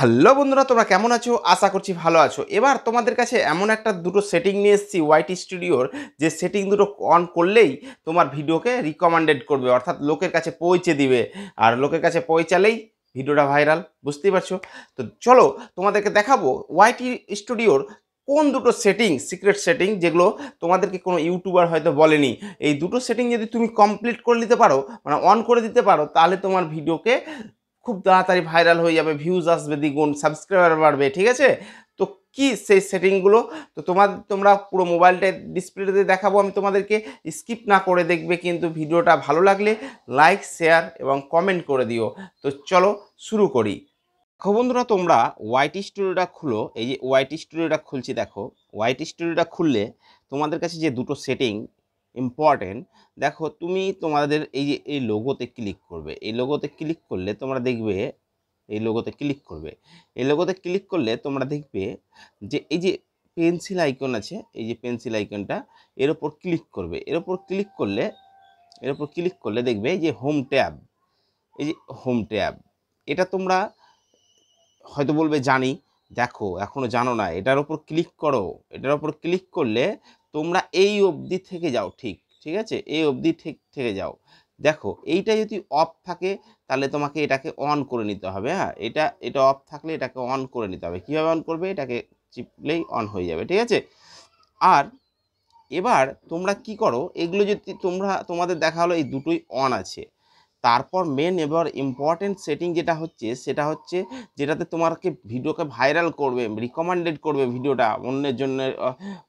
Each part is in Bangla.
হ্যালো বন্ধুরা, তোমরা কেমন আছো? আশা করছি ভালো আছো। এবার তোমাদের কাছে এমন একটা দুটো সেটিং নিয়ে এসেছি ওয়াইটি স্টুডিওর, যে সেটিং দুটো অন করলেই তোমার ভিডিওকে রিকমেন্ডেড করবে, অর্থাৎ লোকের কাছে পৌঁছে দিবে। আর লোকের কাছে পৌঁছালেই ভিডিওটা ভাইরাল, বুঝতেই পারছো। তো চলো তোমাদেরকে দেখাবো ওয়াইটি স্টুডিওর কোন দুটো সেটিং, সিক্রেট সেটিং, যেগুলো তোমাদেরকে কোনো ইউটিউবার হয়তো বলেনি। এই দুটো সেটিং যদি তুমি কমপ্লিট করে নিতে পারো, মানে অন করে দিতে পারো, তাহলে তোমার ভিডিওকে খুব তাড়াতাড়ি ভাইরাল হয়ে যাবে, ভিউজ আসবে দ্বিগুণ, সাবস্ক্রাইবার বাড়বে, ঠিক আছে? তো কি সেই সেটিংগুলো? তো তোমরা পুরো মোবাইলটা ডিসপ্লেতে দেখাবো আমি তোমাদেরকে, স্কিপ না করে দেখবে। কিন্তু ভিডিওটা ভালো লাগলে লাইক, শেয়ার এবং কমেন্ট করে দিও। তো চলো শুরু করি। দেখো বন্ধুরা, তোমরা ওয়াইটি স্টুডিওটা খুলো। এই যে ওয়াইটি স্টুডিওটা খুলছি, দেখো ওয়াইটি স্টুডিওটা খুললে তোমাদের কাছে যে দুটো সেটিং ইম্পর্টেন্ট, দেখো তুমি তোমাদের এই যে এই লোগোতে ক্লিক করবে। এই লোগোতে ক্লিক করলে তোমরা দেখবে, এই লোগোতে ক্লিক করবে, এই লোগোতে ক্লিক করলে তোমরা দেখবে যে এই যে পেন্সিল আইকন আছে, এই যে পেন্সিল আইকনটা, এর ওপর ক্লিক করবে। এর ওপর ক্লিক করলে, এর ওপর ক্লিক করলে দেখবে এই যে হোম ট্যাব, এই যে হোম ট্যাব, এটা তোমরা হয়তো বলবে জানি, দেখো এখনও জানো না, এটার ওপর ক্লিক করো। এটার ওপর ক্লিক করলে তোমরা এই অবধি থেকে যাও, ঠিক ঠিক আছে, এই অবধি ঠিক থেকে যাও। দেখো এইটা যদি অফ থাকে তাহলে তোমাকে এটাকে অন করে নিতে হবে। হ্যাঁ, এটা অফ থাকলে এটাকে অন করে নিতে হবে। কীভাবে অন করবে? এটাকে চিপলেই অন হয়ে যাবে, ঠিক আছে। আর এবার তোমরা কি করো, এগুলো যদি তোমাদের দেখা হলো এই দুটোই অন আছে, তারপর মেন এবার ইম্পর্টেন্ট সেটিং যেটা হচ্ছে, সেটা হচ্ছে যেটাতে তোমাকে ভিডিওকে ভাইরাল করবে, রিকমেন্ডেড করবে ভিডিওটা অন্যের জন্য,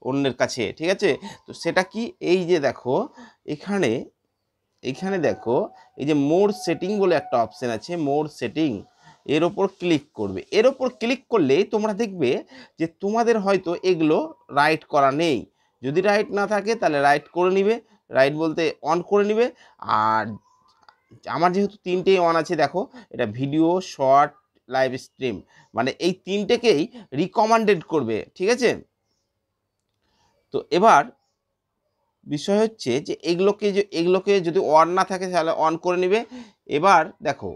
অন্যের কাছে, ঠিক আছে। তো সেটা কি? এই যে দেখো এখানে, এখানে দেখো এই যে মোর সেটিং বলে একটা অপশান আছে, মোর সেটিং, এর ওপর ক্লিক করবে। এর ওপর ক্লিক করলেই তোমরা দেখবে যে তোমাদের হয়তো এগুলো রাইট করা নেই। যদি রাইট না থাকে তাহলে রাইট করে নিবে, রাইট বলতে অন করে নিবে। আর আমার যেহেতু তিনটেই অন আছে, দেখো এটা ভিডিও, শর্ট, লাইভ স্ট্রিম, মানে এই তিনটেকেই রিকমেন্ডেড করবে, ঠিক আছে। তো এবার বিষয় হচ্ছে যে এগুলোকে যদি অন না থাকে তাহলে অন করে নিবে। এবার দেখো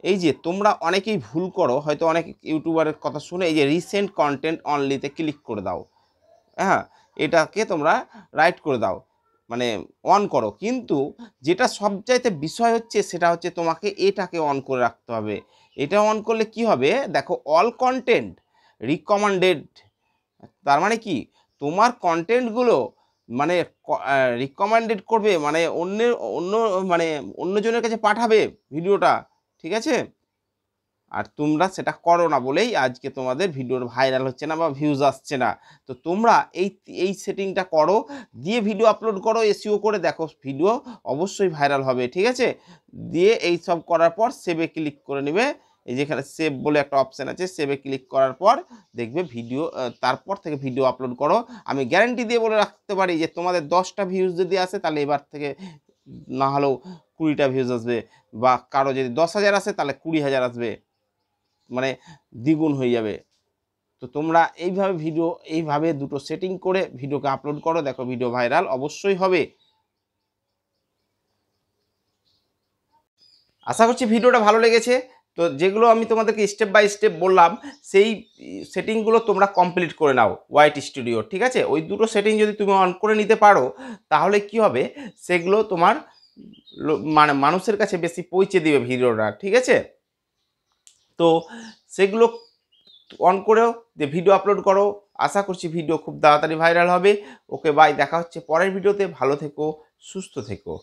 এই যে তোমরা অনেকেই ভুল করো, হয়তো অনেক ইউটিউবারের কথা শুনে এই যে রিসেন্ট কন্টেন্ট অনলিতে ক্লিক করে দাও। হ্যাঁ, এটাকে তোমরা রাইট করে দাও, মানে অন করো। কিন্তু যেটা সবচাইতে বিষয় হচ্ছে সেটা হচ্ছে তোমাকে এটাকে অন করে রাখতে হবে। এটা অন করলে কি হবে? দেখো অল কন্টেন্ট রিকমেন্ডেড, তার মানে কি তোমার কন্টেন্টগুলো মানে রিকমেন্ডেড করবে, মানে মানে অন্যজনের কাছে পাঠাবে ভিডিওটা, ঠিক আছে। আর তোমরা সেটা করো না বলেই আজকে তোমাদের ভিডিওর ভাইরাল হচ্ছে না বা ভিউজ আসছে না। তো তোমরা এই সেটিংটা করো, দিয়ে ভিডিও আপলোড করো, এসইও করে দেখো ভিডিও অবশ্যই ভাইরাল হবে, ঠিক আছে। দিয়ে এই সব করার পর সেভে ক্লিক করে নেবে। এই যেখানে সেভ বলে একটা অপশান আছে, সেভে ক্লিক করার পর দেখবে ভিডিও, তারপর থেকে ভিডিও আপলোড করো। আমি গ্যারান্টি দিয়ে বলে রাখতে পারি যে তোমাদের 10টা ভিউজ যদি আসে তাহলে এবার থেকে না হলেও 20টা ভিউজ আসবে, বা কারো যদি 10,000 আসে তাহলে 20,000 আসবে, মানে দ্বিগুণ হয়ে যাবে। তো তোমরা এইভাবে দুটো সেটিং করে ভিডিওকে আপলোড করো, দেখো ভিডিও ভাইরাল অবশ্যই হবে। আশা করছি ভিডিওটা ভালো লেগেছে। তো যেগুলো আমি তোমাদেরকে স্টেপ বাই স্টেপ বললাম, সেই সেটিংগুলো তোমরা কমপ্লিট করে নাও ওয়াইটি স্টুডিও, ঠিক আছে। ওই দুটো সেটিং যদি তুমি অন করে নিতে পারো তাহলে কি হবে, সেগুলো তোমার মানে মানুষের কাছে বেশি পৌঁছে দিবে ভিডিওটা, ঠিক আছে। তো সেগুলো অন করেও যে ভিডিও আপলোড করো। আশা করছি ভিডিও খুব তাড়াতাড়ি ভাইরাল হবে। ওকে বাই, দেখা হচ্ছে পরের ভিডিওতে। ভালো থেকো, সুস্থ থেকো।